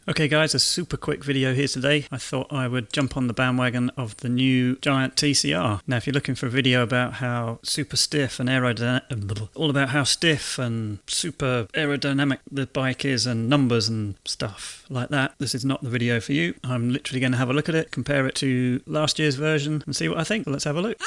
Okay guys, a super quick video here today. I thought I would jump on the bandwagon of the new giant TCR. Now if you're looking for a video about how super stiff and all about how stiff and super aerodynamic the bike is and numbers and stuff like that, this is not the video for you. I'm literally going to have a look at it, compare it to last year's version and see what I think. Let's have a look.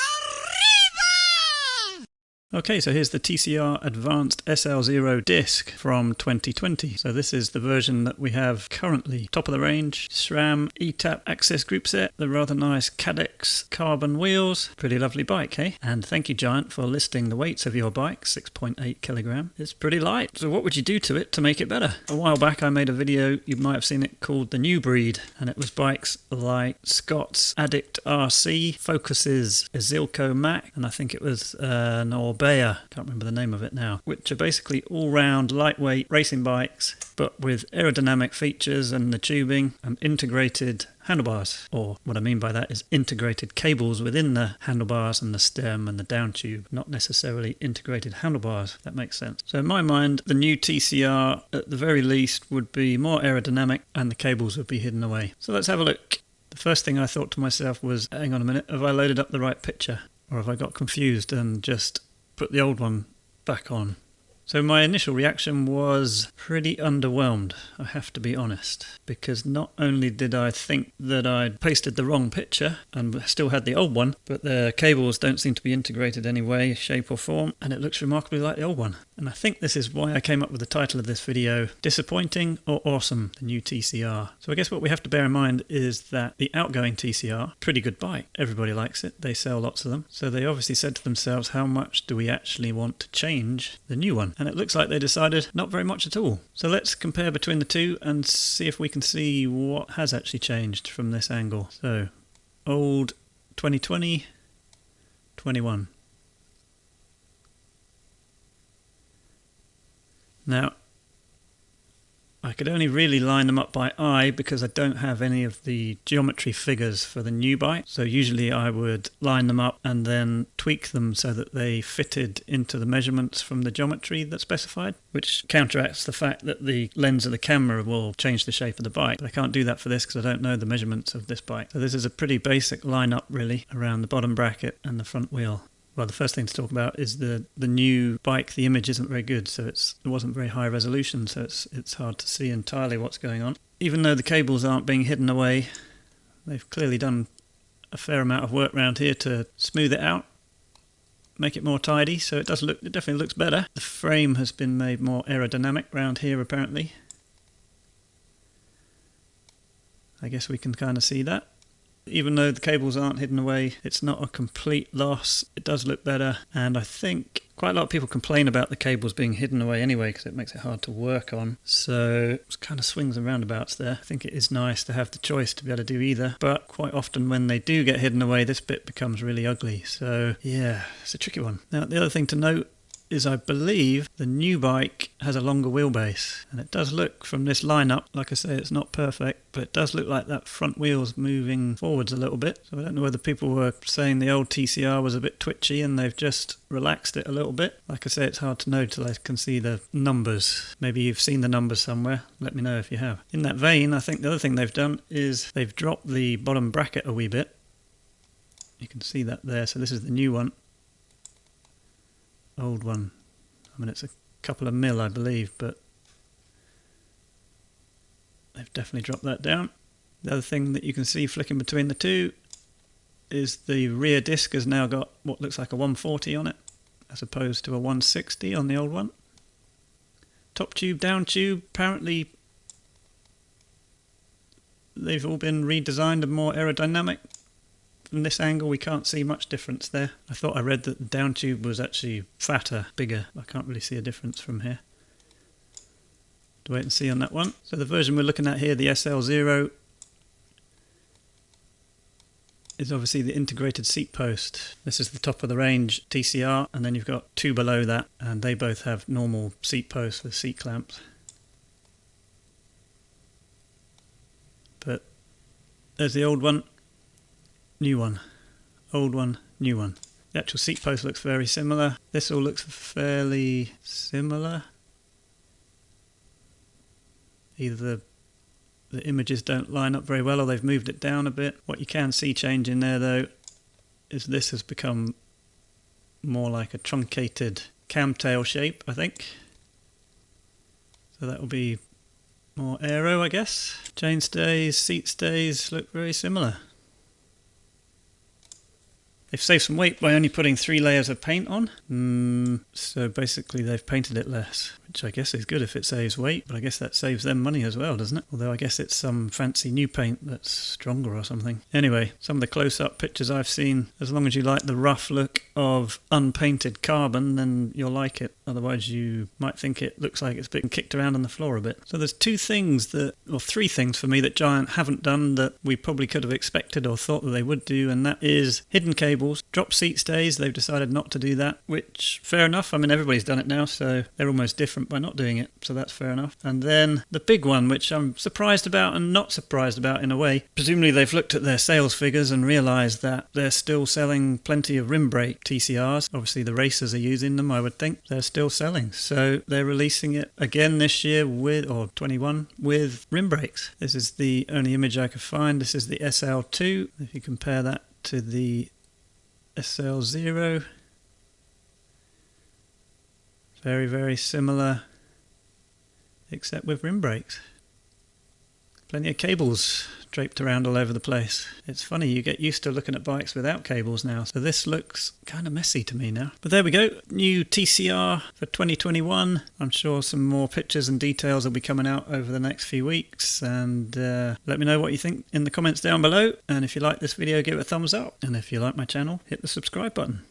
Okay, so here's the TCR Advanced SL0 disc from 2020. So this is the version that we have currently. Top of the range, SRAM ETAP access group set, the rather nice Cadex carbon wheels. Pretty lovely bike, hey? And thank you Giant for listing the weights of your bike, 6.8 kilogram. It's pretty light. So what would you do to it to make it better? A while back I made a video, you might have seen it, called The New Breed, and it was bikes like Scott's Addict RC, Focus's Azilco Mac, and I think it was an Orbea, can't remember the name of it now, which are basically all-round lightweight racing bikes but with aerodynamic features and the tubing and integrated handlebars. Or what I mean by that is integrated cables within the handlebars and the stem and the down tube, not necessarily integrated handlebars, if that makes sense. So in my mind, the new TCR at the very least would be more aerodynamic and the cables would be hidden away. So let's have a look. The first thing I thought to myself was, hang on a minute, have I loaded up the right picture? Or have I got confused and just put the old one back on? So my initial reaction was pretty underwhelmed, I have to be honest, because not only did I think that I'd pasted the wrong picture and still had the old one, but the cables don't seem to be integrated any way, shape or form, and it looks remarkably like the old one. And I think this is why I came up with the title of this video, Disappointing or Awesome, the new TCR. So I guess what we have to bear in mind is that the outgoing TCR, pretty good bike, everybody likes it, they sell lots of them, so they obviously said to themselves, how much do we actually want to change the new one? And it looks like they decided not very much at all. So let's compare between the two and see if we can see what has actually changed from this angle. So old 2020, 21. Now I could only really line them up by eye because I don't have any of the geometry figures for the new bike. So usually I would line them up and then tweak them so that they fitted into the measurements from the geometry that's specified, which counteracts the fact that the lens of the camera will change the shape of the bike. But I can't do that for this because I don't know the measurements of this bike. So this is a pretty basic lineup really around the bottom bracket and the front wheel. Well, the first thing to talk about is the new bike. The image isn't very good, so it wasn't very high resolution, so it's hard to see entirely what's going on. Even though the cables aren't being hidden away, they've clearly done a fair amount of work around here to smooth it out, make it more tidy, so it definitely looks better. The frame has been made more aerodynamic around here apparently. I guess we can kind of see that. Even though the cables aren't hidden away, it's not a complete loss. It does look better, and I think quite a lot of people complain about the cables being hidden away anyway because it makes it hard to work on. So it's kind of swings and roundabouts there. I think it is nice to have the choice to be able to do either, but quite often when they do get hidden away, this bit becomes really ugly. So yeah, it's a tricky one. Now the other thing to note is I believe the new bike has a longer wheelbase, and it does look from this lineup, like I say, it's not perfect, but it does look like that front wheel's moving forwards a little bit. So I don't know whether people were saying the old TCR was a bit twitchy and they've just relaxed it a little bit. Like I say, it's hard to know till I can see the numbers. Maybe you've seen the numbers somewhere, let me know if you have. In that vein, I think the other thing they've done is they've dropped the bottom bracket a wee bit. You can see that there, so this is the new one. Old one. I mean, it's a couple of mil, I believe, but they've definitely dropped that down. The other thing that you can see flicking between the two is the rear disc has now got what looks like a 140 on it, as opposed to a 160 on the old one. Top tube, down tube, apparently they've all been redesigned and more aerodynamic. From this angle we can't see much difference there. I thought I read that the down tube was actually fatter, bigger. I can't really see a difference from here. To wait and see on that one. So the version we're looking at here, the SL0, is obviously the integrated seat post. This is the top of the range TCR, and then you've got two below that, and they both have normal seat posts with seat clamps. But there's the old one. New one, old one, new one. The actual seat post looks very similar. This all looks fairly similar. Either the the images don't line up very well, or they've moved it down a bit. What you can see changing there though is this has become more like a truncated camtail shape, I think. So that will be more aero, I guess. Chain stays, seat stays look very similar. They've saved some weight by only putting 3 layers of paint on. So basically they've painted it less, which I guess is good if it saves weight, but I guess that saves them money as well, doesn't it? Although I guess it's some fancy new paint that's stronger or something. Anyway, some of the close-up pictures I've seen, as long as you like the rough look of unpainted carbon, then you'll like it. Otherwise you might think it looks like it's been kicked around on the floor a bit. So there's 3 things for me that Giant haven't done that we probably could have expected or thought that they would do, and that is hidden cables. Drop seat stays, they've decided not to do that, which fair enough. I mean, everybody's done it now, so they're almost different by not doing it, so that's fair enough. And then the big one, which I'm surprised about and not surprised about in a way, presumably they've looked at their sales figures and realised that they're still selling plenty of rim brake TCRs. Obviously the racers are using them, I would think. They're still selling, so they're releasing it again this year or 21 with rim brakes. This is the only image I could find. This is the SL2. If you compare that to the SL0, very, very similar, except with rim brakes. Plenty of cables draped around all over the place. It's funny, you get used to looking at bikes without cables now, so this looks kind of messy to me now. But there we go, new TCR for 2021. I'm sure some more pictures and details will be coming out over the next few weeks, and let me know what you think in the comments down below, and if you like this video, give it a thumbs up, and if you like my channel, hit the subscribe button.